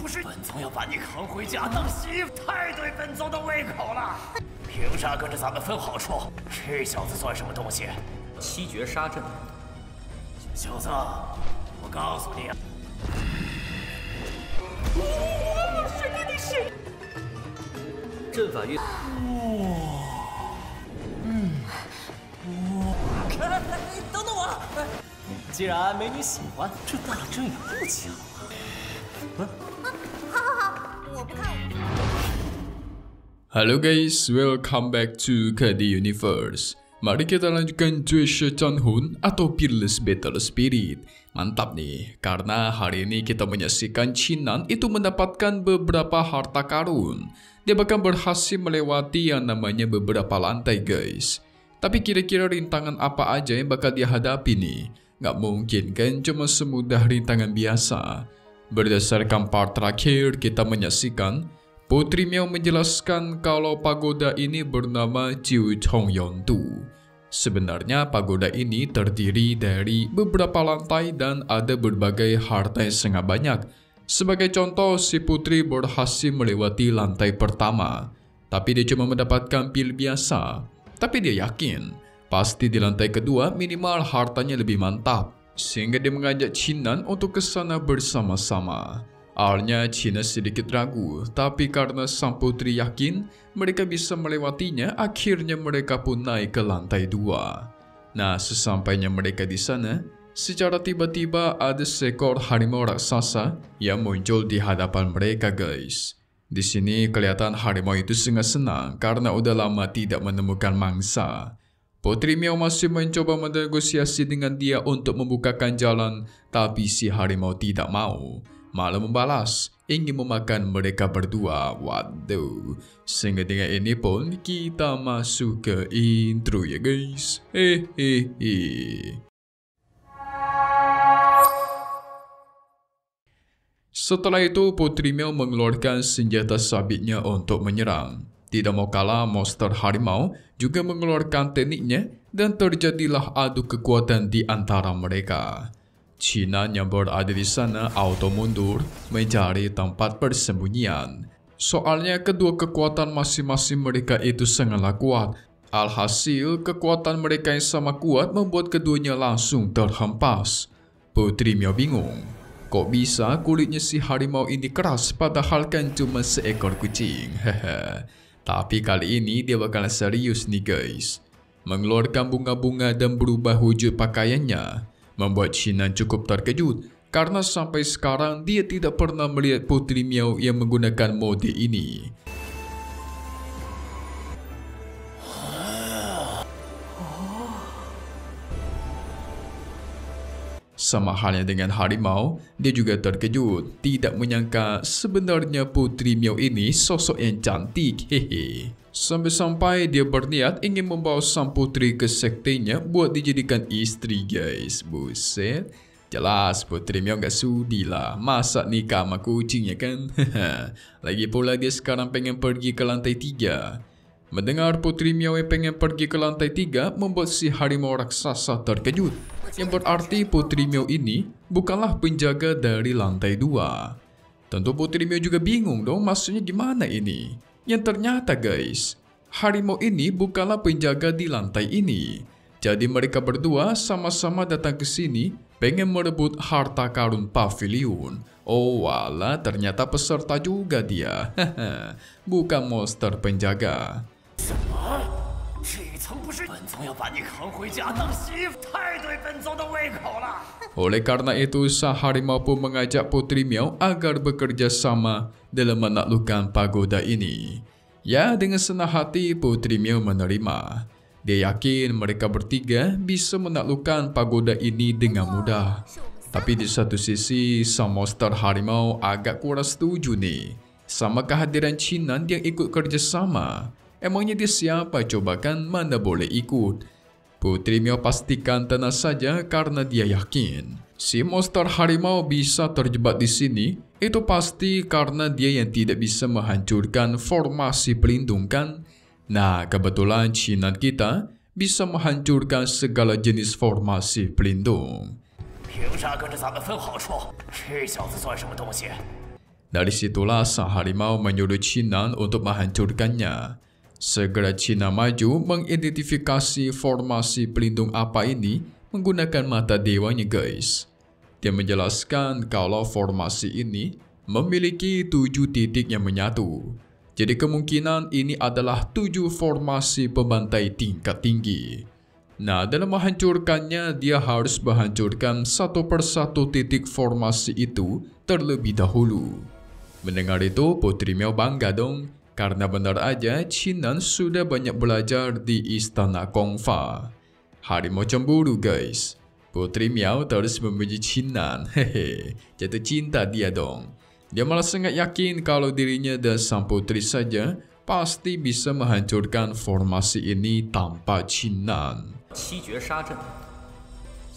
是本宗要把你扛回家当媳妇，太对本宗的胃口了。凭啥跟着咱们分好处？这小子算什么东西？七绝杀阵。小子，我告诉你，是你的事。阵法运。等等我。既然美女喜欢，这大阵也不强啊。好，我不看。Halo guys, welcome back to KD Universe. Mari kita lanjutkan Treasure Hun atau Peerless Battle Spirit. Mantap nih, karena hari ini kita menyaksikan Qinan itu mendapatkan beberapa harta karun. Dia bahkan berhasil melewati yang namanya beberapa lantai guys. Tapi kira-kira rintangan apa aja yang bakal dia hadapi nih? Nggak mungkin kan cuma semudah rintangan biasa. Berdasarkan part terakhir kita menyaksikan Putri Miao menjelaskan kalau pagoda ini bernama Jiu Chongyontu. Sebenarnya pagoda ini terdiri dari beberapa lantai dan ada berbagai harta yang sangat banyak. Sebagai contoh, si putri berhasil melewati lantai pertama, tapi dia cuma mendapatkan pil biasa. Tapi dia yakin, pasti di lantai kedua minimal hartanya lebih mantap, sehingga dia mengajak Qinan untuk ke sana bersama-sama. Awalnya Qinan sedikit ragu, tapi karena sang putri yakin mereka bisa melewatinya, akhirnya mereka pun naik ke lantai 2. Nah, sesampainya mereka di sana, secara tiba-tiba ada seekor harimau raksasa yang muncul di hadapan mereka guys. Di sini kelihatan harimau itu sangat senang karena udah lama tidak menemukan mangsa. Putri Miao masih mencoba bernegosiasi dengan dia untuk membukakan jalan, tapi si harimau tidak mau. Malah membalas, ingin memakan mereka berdua. Waduh. Sehingga dengan ini pun kita masuk ke intro ya guys. Setelah itu Putri Miao mengeluarkan senjata sabitnya untuk menyerang. Tidak mau kalah, monster harimau juga mengeluarkan tekniknya dan terjadilah adu kekuatan di antara mereka. Qinan yang berada di sana auto mundur mencari tempat persembunyian. Soalnya kedua kekuatan masing-masing mereka itu sangatlah kuat. Alhasil kekuatan mereka yang sama kuat membuat keduanya langsung terhempas. Putri Miao bingung. Kok bisa kulitnya si harimau ini keras padahal kan cuma seekor kucing. Tapi kali ini dia bakalan serius nih guys. Mengeluarkan bunga-bunga dan berubah wujud pakaiannya membuat Qinan cukup terkejut karena sampai sekarang dia tidak pernah melihat Putri Miao yang menggunakan mode ini. Sama halnya dengan harimau, dia juga terkejut, tidak menyangka sebenarnya Putri Miao ini sosok yang cantik, hehe. Sampai-sampai dia berniat ingin membawa sang putri ke sektenya buat dijadikan istri guys. Buset, jelas Putri Miao gak sudi lah, masa nikah sama kucingnya kan. Lagi pula dia sekarang pengen pergi ke lantai 3. Mendengar Putri Miao yang pengen pergi ke lantai 3 membuat si harimau raksasa terkejut. Yang berarti Putri Miao ini bukanlah penjaga dari lantai 2. Tentu Putri Miao juga bingung dong, maksudnya gimana ini? Yang ternyata guys, harimau ini bukanlah penjaga di lantai ini. Jadi mereka berdua sama-sama datang ke sini pengen merebut harta karun pavilion. Oh wala, ternyata peserta juga dia. Bukan monster penjaga. Oleh karena itu, sang harimau pun mengajak Putri Miao agar bekerja sama dalam menaklukkan pagoda ini. Ya, dengan senang hati Putri Miao menerima. Dia yakin mereka bertiga bisa menaklukkan pagoda ini dengan mudah. Tapi di satu sisi, sang monster harimau agak kurang setuju nih sama kehadiran Qinan yang ikut kerjasama. Emangnya dia siapa coba kan, mana boleh ikut. Putri Miao pastikan tenang saja karena dia yakin si monster harimau bisa terjebak di sini. Itu pasti karena dia yang tidak bisa menghancurkan formasi pelindung kan. Nah, kebetulan Qinan kita bisa menghancurkan segala jenis formasi pelindung. Dari situlah sang harimau menyuruh Chinan untuk menghancurkannya. Segera China maju mengidentifikasi formasi pelindung apa ini menggunakan mata dewanya guys. Dia menjelaskan kalau formasi ini memiliki 7 titik yang menyatu. Jadi kemungkinan ini adalah 7 formasi pembantai tingkat tinggi. Nah, dalam menghancurkannya, dia harus menghancurkan satu persatu titik formasi itu terlebih dahulu. Mendengar itu, Putri Miao bangga dong, karena benar aja Chinan sudah banyak belajar di istana Kongfa. Harimau cemburu guys. Putri Miao terus memuji Chinan, jatuh cinta dia dong. Dia malah sangat yakin kalau dirinya dan sang putri saja pasti bisa menghancurkan formasi ini tanpa Chinan. 七绝杀阵。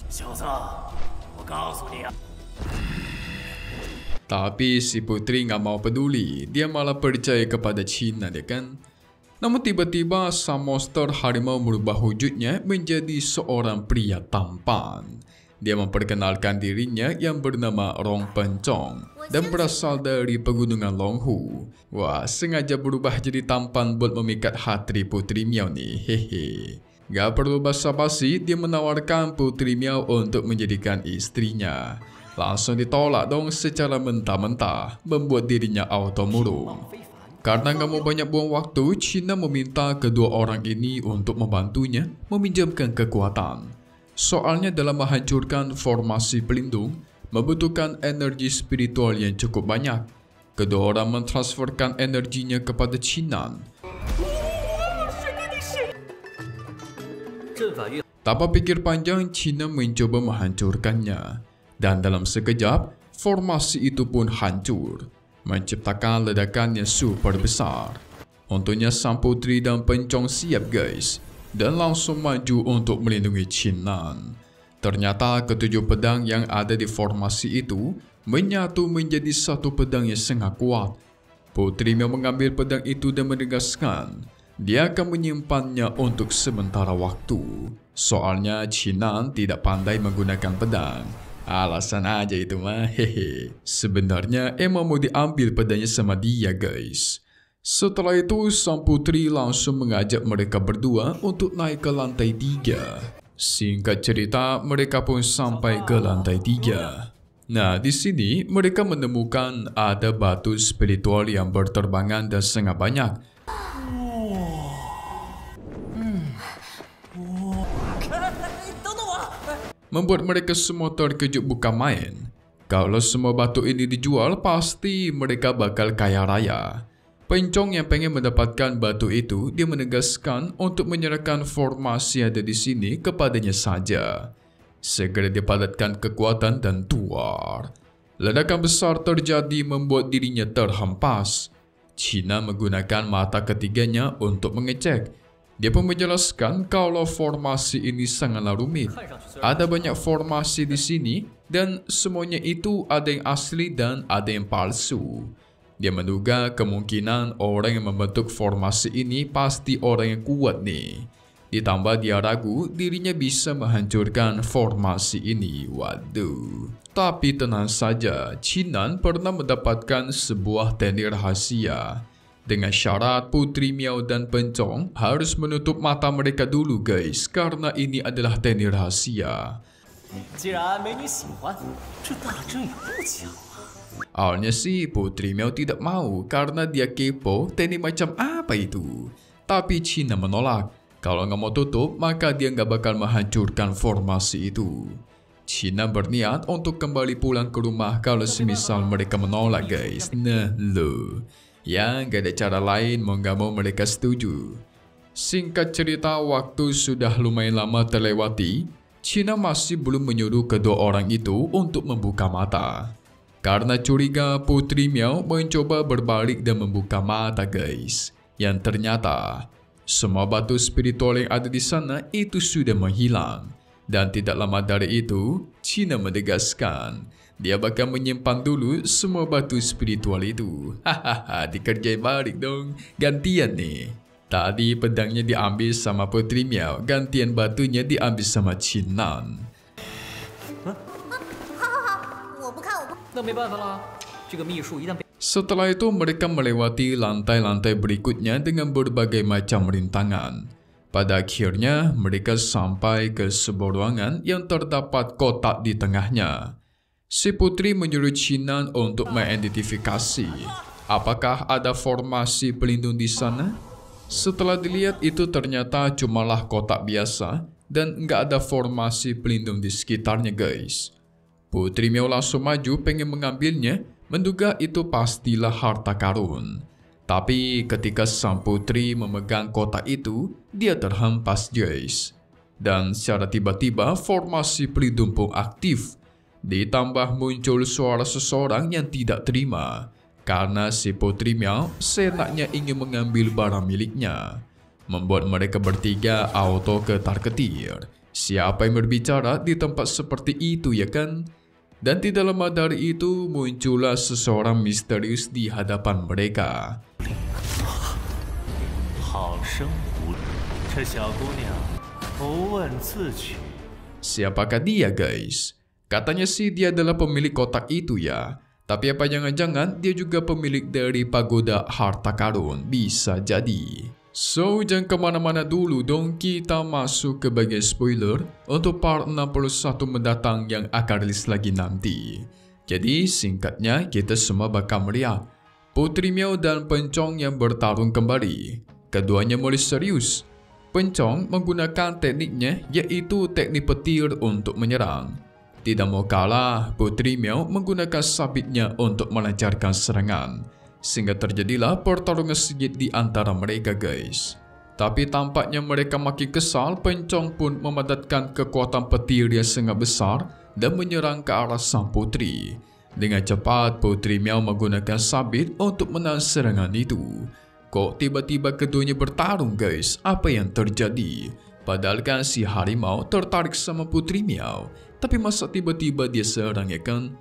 小子，我告诉你啊。 Tapi si putri nggak mau peduli, dia malah percaya kepada Chinan ya kan. Namun tiba-tiba sang monster harimau merubah wujudnya menjadi seorang pria tampan. Dia memperkenalkan dirinya yang bernama Rong Pencong dan berasal dari pegunungan Longhu. Wah, sengaja berubah jadi tampan buat memikat hati Putri Miao nih, hehe. Gak perlu basa-basi, dia menawarkan Putri Miao untuk menjadikan istrinya. Langsung ditolak dong secara mentah-mentah, membuat dirinya auto murung. Karena gak mau banyak buang waktu, China meminta kedua orang ini untuk membantunya meminjamkan kekuatan. Soalnya dalam menghancurkan formasi pelindung, membutuhkan energi spiritual yang cukup banyak. Kedua orang mentransferkan energinya kepada Chinan. Tanpa pikir panjang, China mencoba menghancurkannya. Dan dalam sekejap, formasi itu pun hancur, menciptakan ledakan yang super besar. Untungnya sang putri dan Pencong siap guys, dan langsung maju untuk melindungi Chinan. Ternyata ketujuh pedang yang ada di formasi itu menyatu menjadi satu pedang yang sangat kuat. Putri Miao mengambil pedang itu dan menegaskan dia akan menyimpannya untuk sementara waktu. Soalnya Chinan tidak pandai menggunakan pedang. Alasan aja itu mah, hehe. Sebenarnya emang mau diambil pedangnya sama dia guys. Setelah itu, sang putri langsung mengajak mereka berdua untuk naik ke lantai 3. Singkat cerita, mereka pun sampai ke lantai 3. Nah, di sini mereka menemukan ada batu spiritual yang berterbangan dan sangat banyak. Membuat mereka semua terkejut bukan main. Kalau semua batu ini dijual, pasti mereka bakal kaya raya. Pencong yang pengen mendapatkan batu itu, dia menegaskan untuk menyerahkan formasi ada di sini kepadanya saja. Segera dipadatkan kekuatan dan tuar. Ledakan besar terjadi membuat dirinya terhempas. China menggunakan mata ketiganya untuk mengecek. Dia pun menjelaskan kalau formasi ini sangatlah rumit. Ada banyak formasi di sini dan semuanya itu ada yang asli dan ada yang palsu. Dia menduga kemungkinan orang yang membentuk formasi ini pasti orang yang kuat nih. Ditambah dia ragu dirinya bisa menghancurkan formasi ini. Waduh. Tapi tenang saja, Chinan pernah mendapatkan sebuah teknik rahasia. Dengan syarat Putri Miao dan Pencong harus menutup mata mereka dulu guys, karena ini adalah teknik rahasia. Awalnya sih Putri Miao tidak mau karena dia kepo teknik macam apa itu. Tapi China menolak. Kalau nggak mau tutup, maka dia nggak bakal menghancurkan formasi itu. China berniat untuk kembali pulang ke rumah kalau semisal mereka menolak guys. Nah lo, ya nggak ada cara lain mau nggak mau mereka setuju. Singkat cerita, waktu sudah lumayan lama terlewati. China masih belum menyuruh kedua orang itu untuk membuka mata. Karena curiga, Putri Miao mencoba berbalik dan membuka mata guys. Yang ternyata, semua batu spiritual yang ada di sana itu sudah menghilang. Dan tidak lama dari itu, China menegaskan dia bakal menyimpan dulu semua batu spiritual itu. Hahaha, dikerjain balik dong. Gantian nih. Tadi pedangnya diambil sama Putri Miao, gantian batunya diambil sama Chinan. 那没办法了，这个秘术一旦被 Setelah itu mereka melewati lantai-lantai berikutnya dengan berbagai macam rintangan. Pada akhirnya mereka sampai ke sebuah ruangan yang terdapat kotak di tengahnya. Si putri menyuruh Chinan untuk mengidentifikasi apakah ada formasi pelindung di sana. Setelah dilihat itu ternyata cumalah kotak biasa dan nggak ada formasi pelindung di sekitarnya guys. Putri Miao langsung maju pengen mengambilnya, menduga itu pastilah harta karun. Tapi ketika sang putri memegang kotak itu, dia terhempas guys. Dan secara tiba-tiba formasi pelindung pun aktif. Ditambah muncul suara seseorang yang tidak terima karena si Putri Miao seenaknya ingin mengambil barang miliknya. Membuat mereka bertiga auto ketar-ketir. Siapa yang berbicara di tempat seperti itu ya kan? Dan tidak lama dari itu muncullah seseorang misterius di hadapan mereka. Siapakah dia guys? Katanya sih dia adalah pemilik kotak itu ya. Tapi apa jangan-jangan dia juga pemilik dari pagoda harta karun? Bisa jadi. So, jangan kemana-mana dulu dong, kita masuk ke bagian spoiler untuk part 61 mendatang yang akan rilis lagi nanti. Jadi, singkatnya kita semua bakal melihat Putri Miao dan Pencong yang bertarung kembali. Keduanya mulai serius. Pencong menggunakan tekniknya yaitu teknik petir untuk menyerang. Tidak mau kalah, Putri Miao menggunakan sabitnya untuk melancarkan serangan. Sehingga terjadilah pertarungan sengit di antara mereka guys. Tapi tampaknya mereka makin kesal, Pencong pun memadatkan kekuatan petir yang sangat besar dan menyerang ke arah sang putri. Dengan cepat, Putri Miao menggunakan sabit untuk menahan serangan itu. Kok tiba-tiba keduanya bertarung guys? Apa yang terjadi? Padahal kan si harimau tertarik sama Putri Miao. Tapi masa tiba-tiba dia serang ya kan?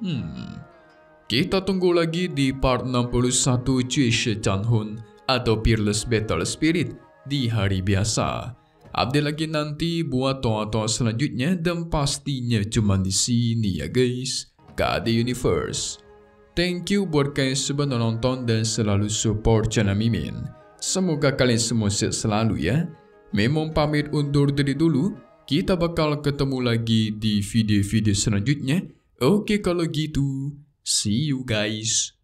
Kita tunggu lagi di part 61 Cui Shi Chanhun atau Peerless Battle Spirit di hari biasa. Update lagi nanti buat toa-toa selanjutnya dan pastinya cuma di sini ya guys. KD Universe. Thank you buat kalian semua nonton dan selalu support channel Mimin. Semoga kalian semua sehat selalu ya. Memang pamit undur diri dulu. Kita bakal ketemu lagi di video-video selanjutnya. Oke kalau gitu. See you guys.